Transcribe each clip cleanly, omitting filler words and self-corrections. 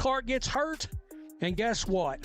Clark gets hurt, and guess what?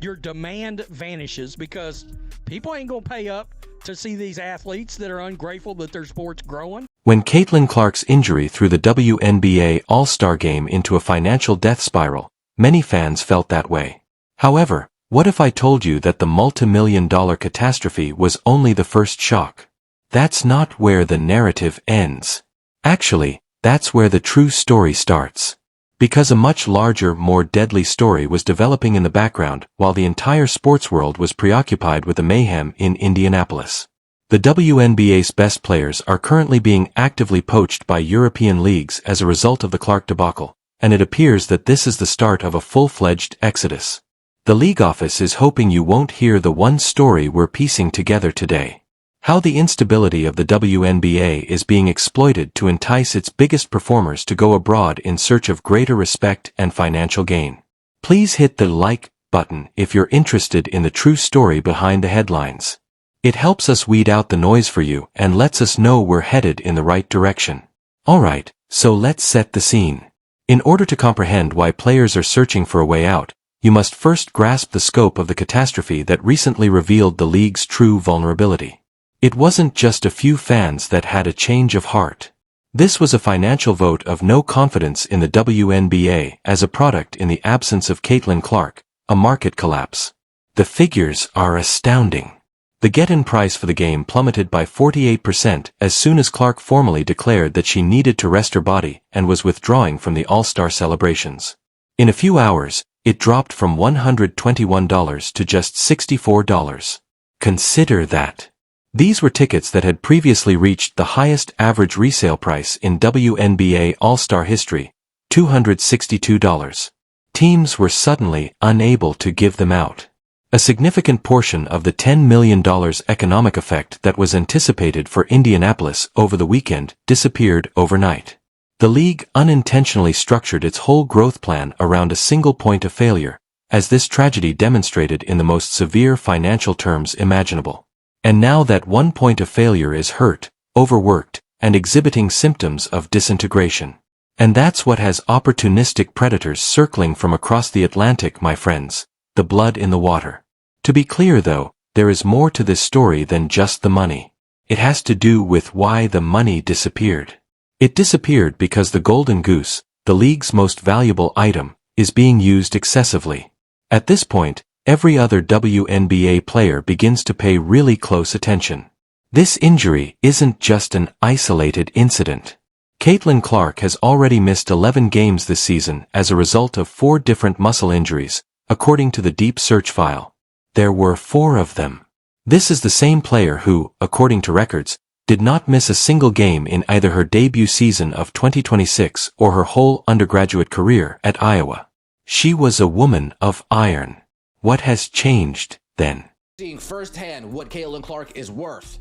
Your demand vanishes because people ain't going to pay up to see these athletes that are ungrateful that their sport's growing. When Caitlin Clark's injury threw the WNBA All-Star Game into a financial death spiral, many fans felt that way. However, what if I told you that the multi-million-dollar catastrophe was only the first shock? That's not where the narrative ends. Actually, that's where the true story starts. Because a much larger, more deadly story was developing in the background while the entire sports world was preoccupied with the mayhem in Indianapolis. The WNBA's best players are currently being actively poached by European leagues as a result of the Clark debacle, and it appears that this is the start of a full-fledged exodus. The league office is hoping you won't hear the one story we're piecing together today. How the instability of the WNBA is being exploited to entice its biggest performers to go abroad in search of greater respect and financial gain. Please hit the like button if you're interested in the true story behind the headlines. It helps us weed out the noise for you and lets us know we're headed in the right direction. Alright, so let's set the scene. In order to comprehend why players are searching for a way out, you must first grasp the scope of the catastrophe that recently revealed the league's true vulnerability. It wasn't just a few fans that had a change of heart. This was a financial vote of no confidence in the WNBA as a product in the absence of Caitlin Clark, a market collapse. The figures are astounding. The get-in price for the game plummeted by 48% as soon as Clark formally declared that she needed to rest her body and was withdrawing from the All-Star celebrations. In a few hours, it dropped from $121 to just $64. Consider that. These were tickets that had previously reached the highest average resale price in WNBA All-Star history, $262. Teams were suddenly unable to give them out. A significant portion of the $10 million economic effect that was anticipated for Indianapolis over the weekend disappeared overnight. The league unintentionally structured its whole growth plan around a single point of failure, as this tragedy demonstrated in the most severe financial terms imaginable. And now that one point of failure is hurt, overworked, and exhibiting symptoms of disintegration. And that's what has opportunistic predators circling from across the Atlantic, my friends, the blood in the water. To be clear though, there is more to this story than just the money. It has to do with why the money disappeared. It disappeared because the golden goose, the league's most valuable item, is being used excessively. At this point, every other WNBA player begins to pay really close attention. This injury isn't just an isolated incident. Caitlin Clark has already missed 11 games this season as a result of 4 different muscle injuries, according to the deep search file. There were 4 of them. This is the same player who, according to records, did not miss a single game in either her debut season of 2026 or her whole undergraduate career at Iowa. She was a woman of iron. What has changed, then? Seeing firsthand what Caitlin Clark is worth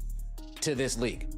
to this league,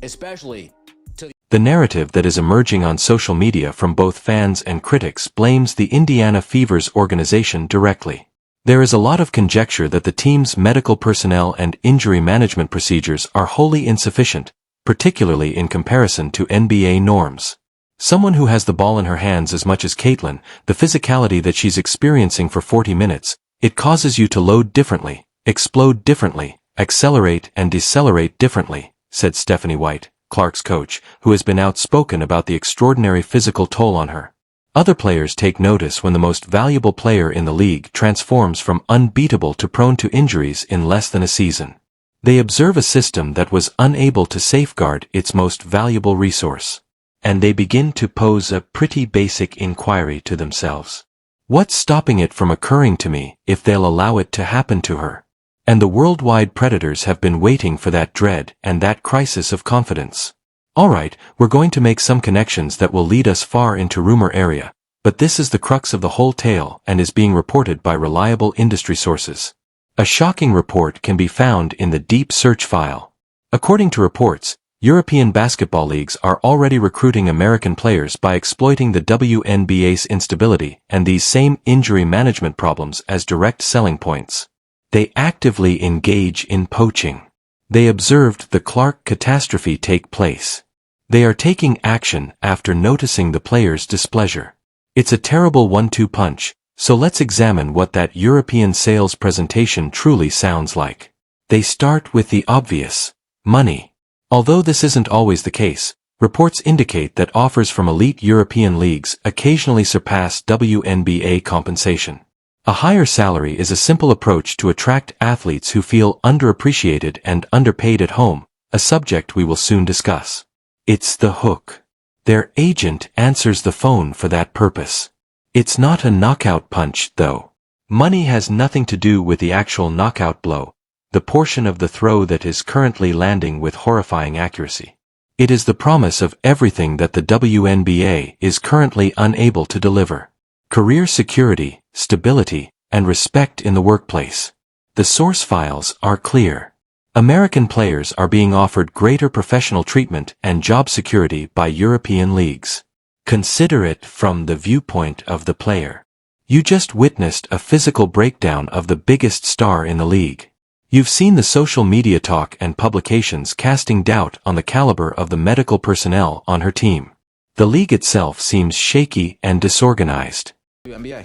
especially to the narrative that is emerging on social media from both fans and critics blames the Indiana Fever's organization directly. There is a lot of conjecture that the team's medical personnel and injury management procedures are wholly insufficient, particularly in comparison to NBA norms. Someone who has the ball in her hands as much as Caitlin, the physicality that she's experiencing for 40 minutes, it causes you to load differently, explode differently, accelerate and decelerate differently, said Stephanie White, Clark's coach, who has been outspoken about the extraordinary physical toll on her. Other players take notice when the most valuable player in the league transforms from unbeatable to prone to injuries in less than a season. They observe a system that was unable to safeguard its most valuable resource. And they begin to pose a pretty basic inquiry to themselves. What's stopping it from occurring to me if they'll allow it to happen to her? And the worldwide predators have been waiting for that dread and that crisis of confidence. Alright, we're going to make some connections that will lead us far into rumor area, but this is the crux of the whole tale and is being reported by reliable industry sources. A shocking report can be found in the deep search file. According to reports, European basketball leagues are already recruiting American players by exploiting the WNBA's instability and these same injury management problems as direct selling points. They actively engage in poaching. They observed the Clark catastrophe take place. They are taking action after noticing the players' displeasure. It's a terrible 1-2 punch, so let's examine what that European sales presentation truly sounds like. They start with the obvious: money. Although this isn't always the case, reports indicate that offers from elite European leagues occasionally surpass WNBA compensation. A higher salary is a simple approach to attract athletes who feel underappreciated and underpaid at home, a subject we will soon discuss. It's the hook. Their agent answers the phone for that purpose. It's not a knockout punch, though. Money has nothing to do with the actual knockout blow, the portion of the throw that is currently landing with horrifying accuracy. It is the promise of everything that the WNBA is currently unable to deliver: career security, stability, and respect in the workplace. The source files are clear. American players are being offered greater professional treatment and job security by European leagues. Consider it from the viewpoint of the player. You just witnessed a physical breakdown of the biggest star in the league. You've seen the social media talk and publications casting doubt on the caliber of the medical personnel on her team. The league itself seems shaky and disorganized. WNBA,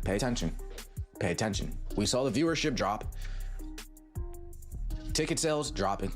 pay attention. Pay attention. We saw the viewership drop. Ticket sales dropping.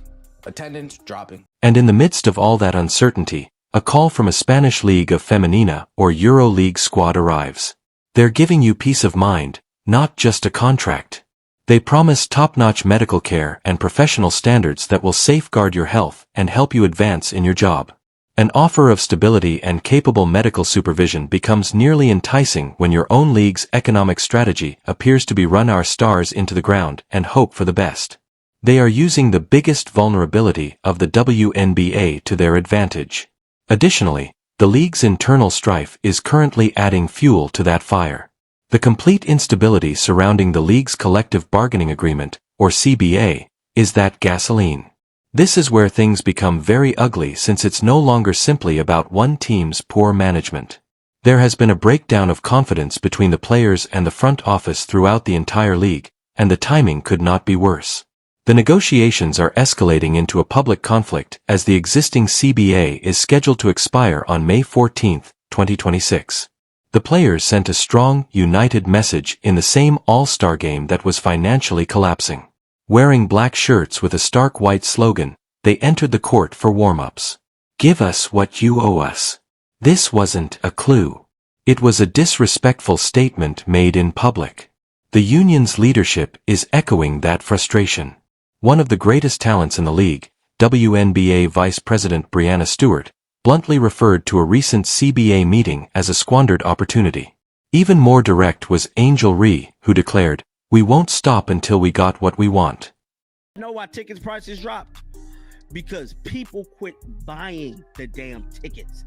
Attendance dropping. And in the midst of all that uncertainty, a call from a Spanish League of Femenina or Euro League squad arrives. They're giving you peace of mind, not just a contract. They promise top-notch medical care and professional standards that will safeguard your health and help you advance in your job. An offer of stability and capable medical supervision becomes nearly enticing when your own league's economic strategy appears to be run our stars into the ground and hope for the best. They are using the biggest vulnerability of the WNBA to their advantage. Additionally, the league's internal strife is currently adding fuel to that fire. The complete instability surrounding the league's collective bargaining agreement, or CBA, is that gasoline. This is where things become very ugly, since it's no longer simply about one team's poor management. There has been a breakdown of confidence between the players and the front office throughout the entire league, and the timing could not be worse. The negotiations are escalating into a public conflict as the existing CBA is scheduled to expire on May 14, 2026. The players sent a strong, united message in the same All-Star game that was financially collapsing. Wearing black shirts with a stark white slogan, they entered the court for warm-ups. "Give us what you owe us." This wasn't a clue. It was a disrespectful statement made in public. The union's leadership is echoing that frustration. One of the greatest talents in the league, WNBA Vice President Breanna Stewart, bluntly referred to a recent CBA meeting as a squandered opportunity. Even more direct was Angel Ree, who declared, "We won't stop until we got what we want." You know why tickets prices dropped? Because people quit buying the damn tickets.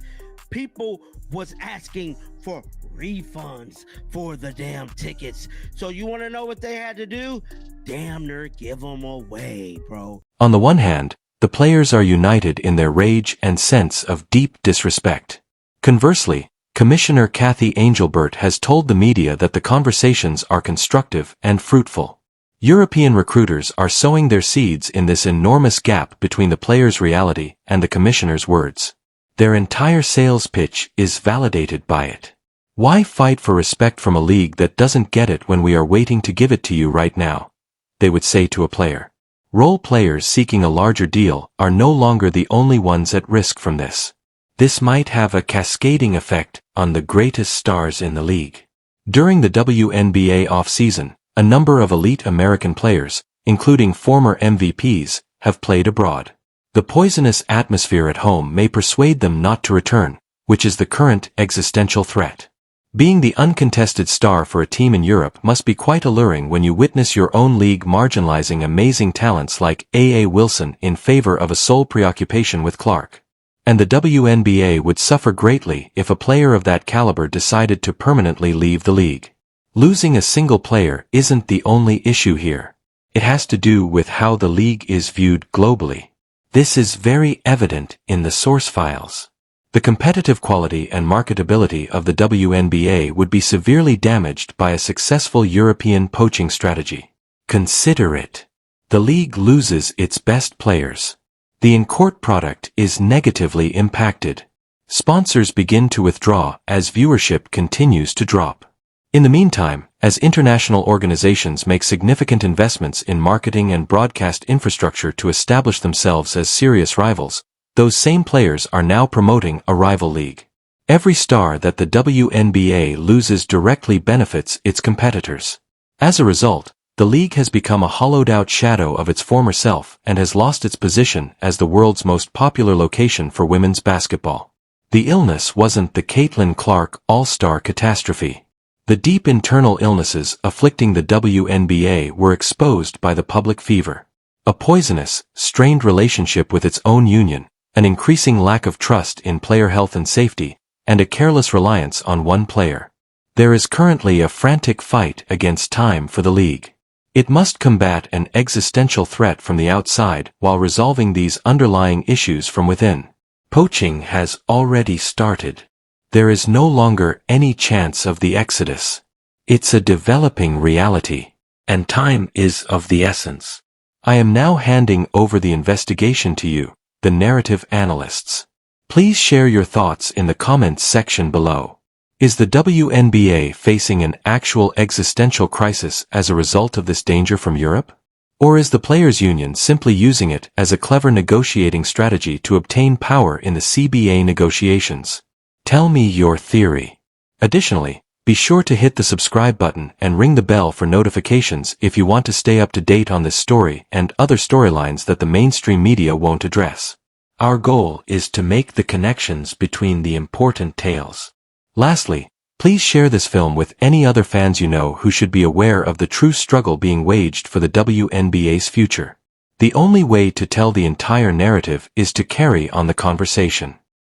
People was asking for refunds for the damn tickets. So you want to know what they had to do? Damn near give them away, bro. On the one hand, the players are united in their rage and sense of deep disrespect. Conversely, Commissioner Kathy Angelbert has told the media that the conversations are constructive and fruitful. European recruiters are sowing their seeds in this enormous gap between the players' reality and the commissioner's words. Their entire sales pitch is validated by it. Why fight for respect from a league that doesn't get it when we are waiting to give it to you right now? They would say to a player. Role players seeking a larger deal are no longer the only ones at risk from this. This might have a cascading effect on the greatest stars in the league. During the WNBA offseason, a number of elite American players, including former MVPs, have played abroad. The poisonous atmosphere at home may persuade them not to return, which is the current existential threat. Being the uncontested star for a team in Europe must be quite alluring when you witness your own league marginalizing amazing talents like A.A. Wilson in favor of a sole preoccupation with Clark. And the WNBA would suffer greatly if a player of that caliber decided to permanently leave the league. Losing a single player isn't the only issue here. It has to do with how the league is viewed globally. This is very evident in the source files. The competitive quality and marketability of the WNBA would be severely damaged by a successful European poaching strategy. Consider it. The league loses its best players. The in-court product is negatively impacted. Sponsors begin to withdraw as viewership continues to drop. In the meantime, as international organizations make significant investments in marketing and broadcast infrastructure to establish themselves as serious rivals, those same players are now promoting a rival league. Every star that the WNBA loses directly benefits its competitors. As a result, the league has become a hollowed-out shadow of its former self and has lost its position as the world's most popular location for women's basketball. The illness wasn't the Caitlin Clark All-Star catastrophe. The deep internal illnesses afflicting the WNBA were exposed by the public fever. A poisonous, strained relationship with its own union, an increasing lack of trust in player health and safety, and a careless reliance on one player. There is currently a frantic fight against time for the league. It must combat an existential threat from the outside while resolving these underlying issues from within. Poaching has already started. There is no longer any chance of the exodus. It's a developing reality, and time is of the essence. I am now handing over the investigation to you, the narrative analysts. Please share your thoughts in the comments section below. Is the WNBA facing an actual existential crisis as a result of this danger from Europe? Or is the Players' Union simply using it as a clever negotiating strategy to obtain power in the CBA negotiations? Tell me your theory. Additionally, be sure to hit the subscribe button and ring the bell for notifications if you want to stay up to date on this story and other storylines that the mainstream media won't address. Our goal is to make the connections between the important tales. Lastly, please share this film with any other fans you know who should be aware of the true struggle being waged for the WNBA's future. The only way to tell the entire narrative is to carry on the conversation.